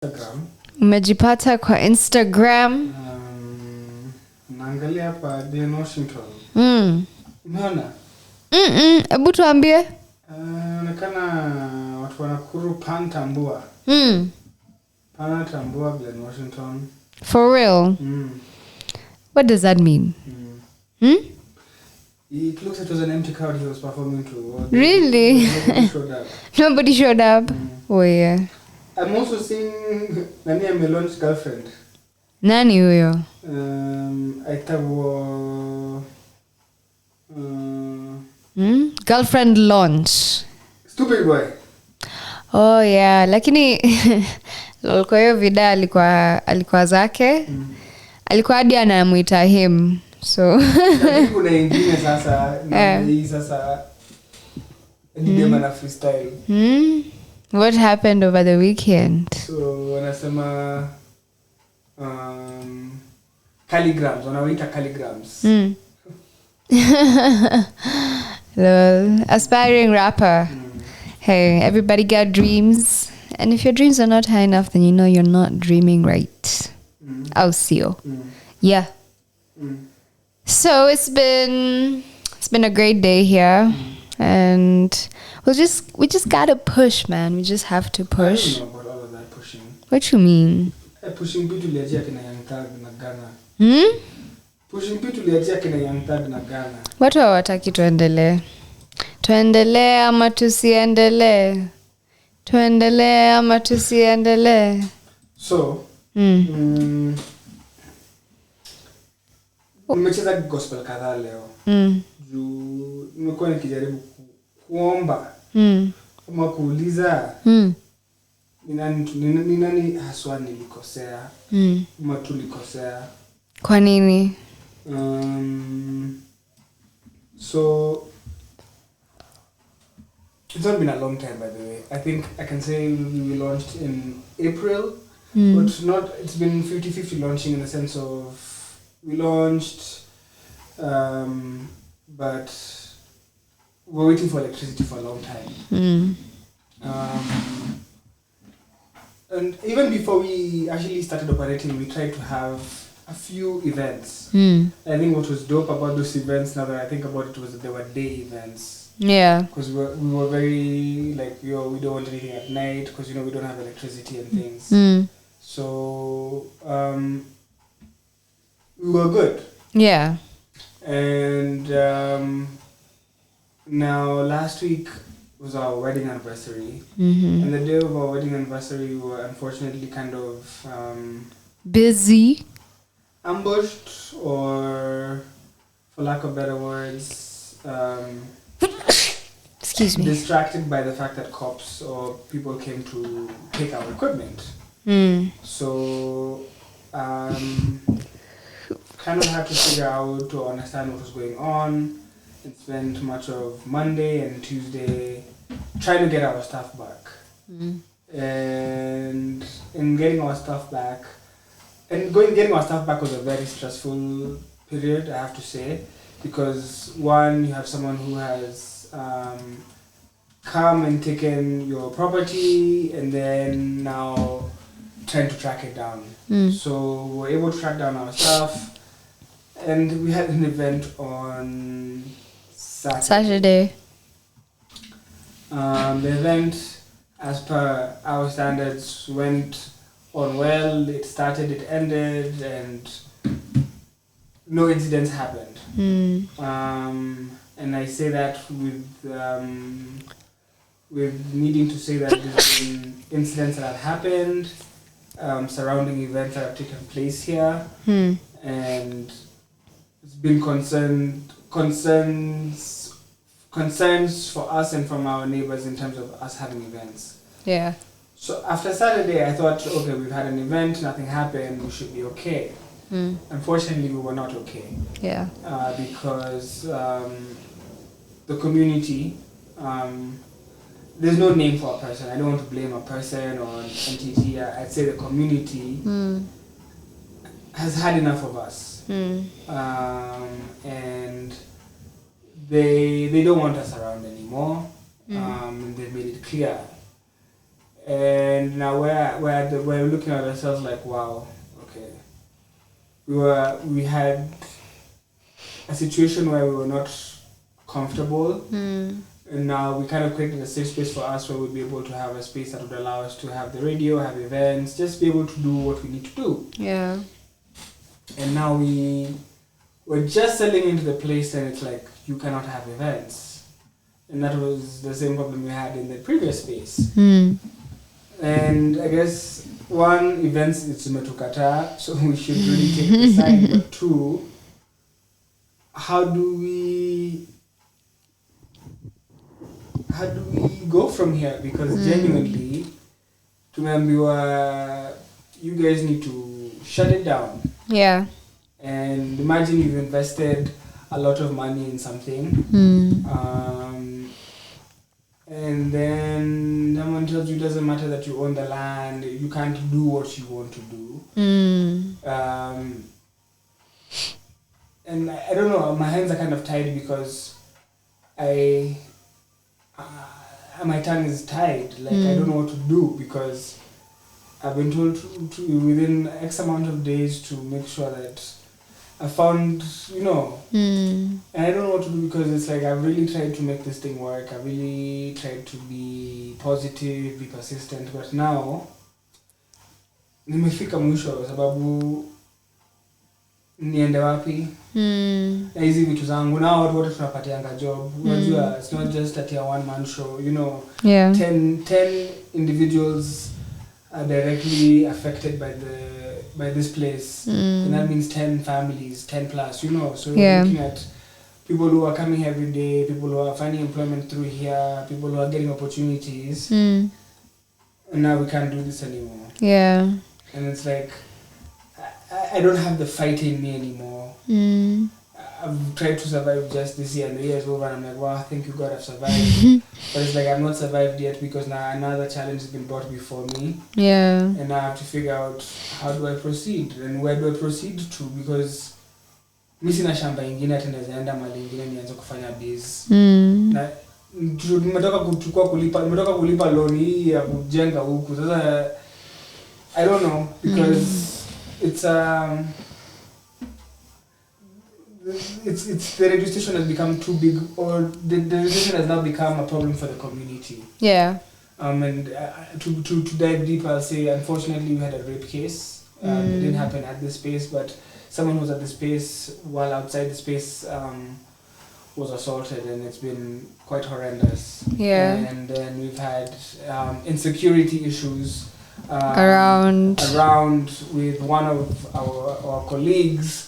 Instagram. Umejipata kwa Instagram. Naangalia hapa The Washington. Umeona? Hebu tuambie. Inaonekana watu wanakuru Pantambua. Pantambua The Washington. For real? What does that mean? It looks like it was an empty crowd he was performing to. Really? Nobody showed up. Nobody showed up? Oh yeah. I'm also seeing Nani Melon's girlfriend. Nani huyo? Aitawo Girlfriend launch. Stupid boy. Oh yeah, lakini kwa hiyo vida alikuwa zake. Alikuwa hadi anamuita him. So kuna ingine sasa ni sasa ndema na freestyle. What happened over the weekend? So wanasema calligrams, wanaoita calligrams. Lol. Aspiring rapper. Hey, everybody got dreams. And if your dreams are not high enough, then you know you're not dreaming right. I'll see you. Yeah. So it's been a great day here. And we just gotta push, man. We just have to push. I don't know about all of that pushing. What you mean? Pushing people liachia kina Young Thug na Ghana. Pushing people liachia kina Young Thug na Ghana. Watu hawataki tuendelee. Tuendelee ama tusiendelee. Tuendelee ama tusiendelee. So, nimecheza gospel kadhaa leo. Juu nimekuwa nikijaribu kuomba kama kuuliza ni nani haswa nilikosea ama tulikosea. Kwa nini? So it's not been a long time, by the way. I think I can say we launched in April, but it's been 50-50 launching in the sense of we launched but we're waiting for electricity for a long time. And even before we actually started operating, we tried to have a few events. I think what was dope about those events, now that I think about it, was that they were day events. Yeah. Because we were very like, we don't want anything at night because, we don't have electricity and things. So we were good. Yeah. And now last week was our wedding anniversary. And the day of our wedding anniversary, we were unfortunately kind of busy, ambushed, or for lack of better words, excuse me, distracted by the fact that cops or people came to take our equipment. So kind of had to figure out or understand what was going on, and spent much of Monday and Tuesday trying to get our stuff back. And in getting our stuff back, getting our stuff back was a very stressful period, I have to say, because one, you have someone who has come and taken your property, and then now trying to track it down. So we were able to track down our stuff, and we had an event on Saturday. The event, as per our standards, went on well. It started, it ended, and no incidents happened. And I say that with needing to say that there's been incidents that have happened surrounding events that have taken place here, and it's been concerns for us and from our neighbors in terms of us having events. Yeah. So after Saturday, I thought, okay, we've had an event, nothing happened, we should be okay. Unfortunately, we were not okay. Yeah. Because the community, there's no name for a person. I don't want to blame a person or an entity. I'd say the community has had enough of us. And they don't want us around anymore. And they've made it clear. And now we're looking at ourselves like, wow, okay. We had a situation where we were not comfortable, and now we kind of created a safe space for us where we'd be able to have a space that would allow us to have the radio, have events, just be able to do what we need to do. Yeah. And now we're just selling into the place, and it's like you cannot have events, and that was the same problem we had in the previous space. And I guess one, events it's umetukata, so we should really take the sign. But two, how do we go from here? Because genuinely, tumeambiwa you guys need to shut it down. Yeah. And imagine you've invested a lot of money in something, and then someone tells you it doesn't matter that you own the land, you can't do what you want to do. And I don't know, my hands are kind of tied because my tongue is tied. Like I don't know what to do because I've been told to within X amount of days to make sure that I found, and I don't know what to do because it's like I've really tried to make this thing work. I really tried to be positive, be persistent, but now nimefika mwisho sababu niende wapi? Na hizi vitu zangu nao watu wote tunapatianga job. Unajua it's not just a tier one man show, 10 individuals are directly affected by this place, and that means 10 families, 10 plus, so we're looking at people who are coming every day, people who are finding employment through here, people who are getting opportunities, and now we can't do this anymore. Yeah. And it's like I don't have the fight in me anymore. I've tried to survive just this year, and the year is over, and I'm like, wow, thank you God I've survived. But it's like I've not survived yet because now another challenge has been brought before me. Yeah. And now I have to figure out how do I proceed and where do I proceed to, because mi sina shamba ingine ati naweza enda mali ingine nianze kufanya biz. Na nimetoka kulipa loan hii ya kujenga huku. Sasa I don't know because it's the radio station has become too big, or the radio station has now become a problem for the community. Yeah. And to dive deep, I'll say unfortunately we had a rape case. It didn't happen at this space, but someone who was at the space while outside the space was assaulted, and it's been quite horrendous. Yeah. And then we've had insecurity issues around with one of our colleagues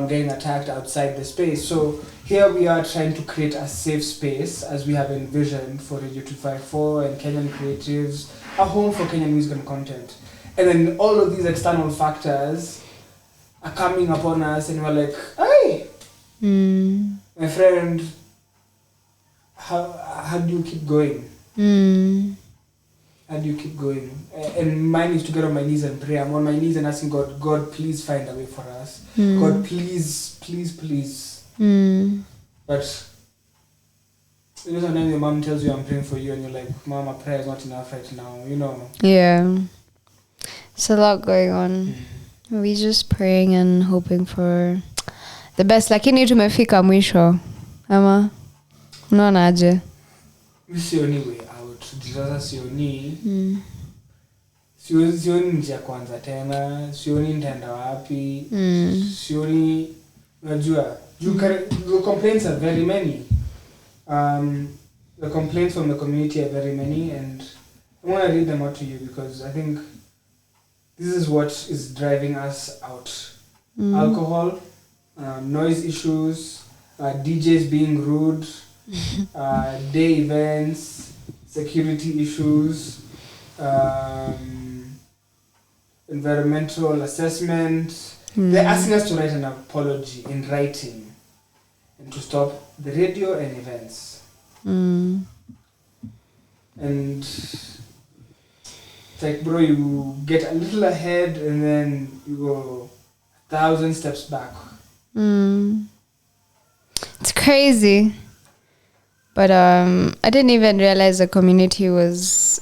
getting attacked outside the space. So here we are trying to create a safe space as we have envisioned for Radio 254 and Kenyan creatives, a home for Kenyan music and content. And then all of these external factors are coming upon us, and we're like, hey, my friend, how do you keep going? How do you keep going? And mine is to get on my knees and pray. I'm on my knees and asking God, please find a way for us. God, please. But sometimes your mom tells you I'm praying for you, and you're like, Mama, prayer is not enough right now, Yeah. It's a lot going on. We're just praying and hoping for the best. Lakini tumefika mwisho. Ama? Unaona aje? Sioni way out. Sasa sioni njia kwanza tena. Sioni nitaenda wapi. Sioni, unajua, the complaints are very many. The complaints from the community are very many, and I want to read them out to you because I think this is what is driving us out. Alcohol, noise issues, DJs being rude, day events, security issues, environmental assessment. They're asking us to write an apology in writing and to stop the radio and events. And it's like, bro, you get a little ahead and then you go 1,000 steps back. It's crazy. But I didn't even realize the community was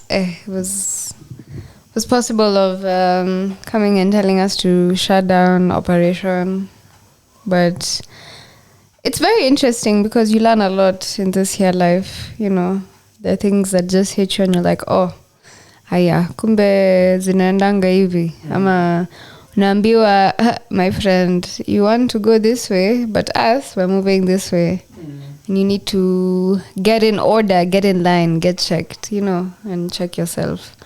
was possible of coming and telling us to shut down operation. But it's very interesting because you learn a lot in this here life, you know. The things that just hit you and you're like, oh, haya, kumbe zinaendanga hivi. Ama unaambiwa, my friend, you want to go this way, but us, we're moving this way. And you need to get in order, get in line, get checked, you know, and check yourself.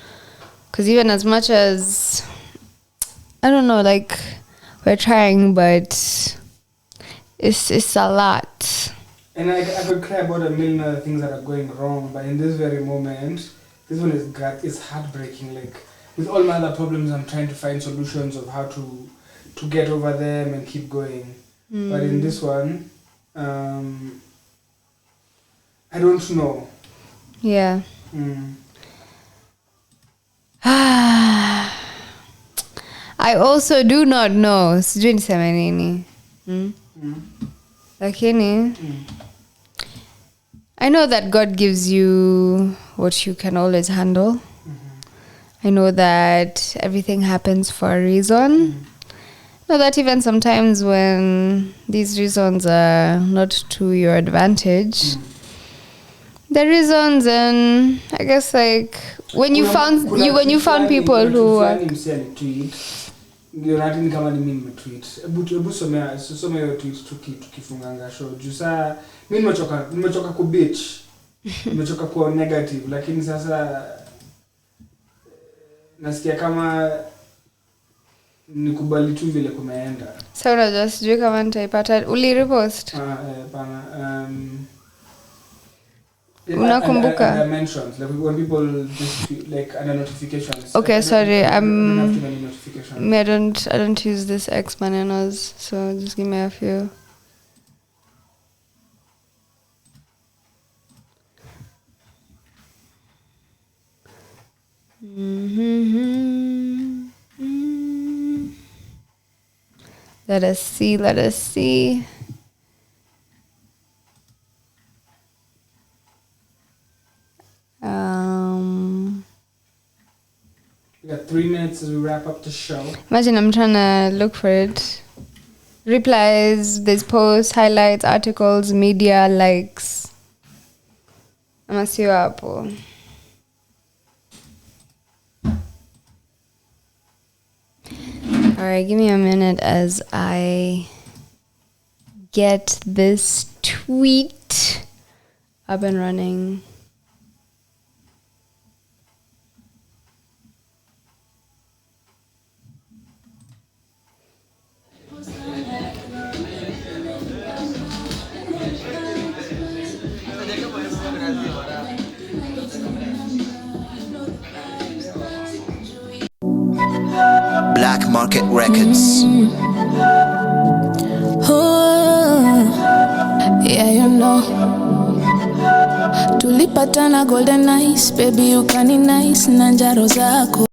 Because even as much as, I don't know, like, we're trying, but it's a lot. And I could cry about a million other things that are going wrong, but in this very moment, this one is heartbreaking. Like, with all my other problems, I'm trying to find solutions of how to get over them and keep going. But in this one, I don't know. Yeah. I also do not know. Sijui niseme nini. Lakini I know that God gives you what you can always handle. I know that everything happens for a reason. I know that even sometimes when these reasons are not to your advantage, the reasons, and I guess like when you found people who are Ratini kama ni mimi tweet. Ebu somea hiyo tweet tukifunganga show. Juu saa mimi nimechoka ku bitch. Nimechoka kuwa negative, lakini sasa nasikia kama nikubali tu vile kumeenda. Sasa unajua sijui kama nitaipata. Uli repost? Pana unakumbuka? I mentioned like when people just like under notifications. Okay, sorry. I don't use this X bananas, so just give me a few. Let us see. We got 3 minutes as we wrap up the show. Imagine I'm trying to look for it. Replies, there's posts, highlights, articles, media, likes. I'm gonna see you up. Alright, give me a minute as I get this tweet up and running. Black Market Records. Yeah, you know. Tulipatana golden eyes, baby you kani nice na njaro zako.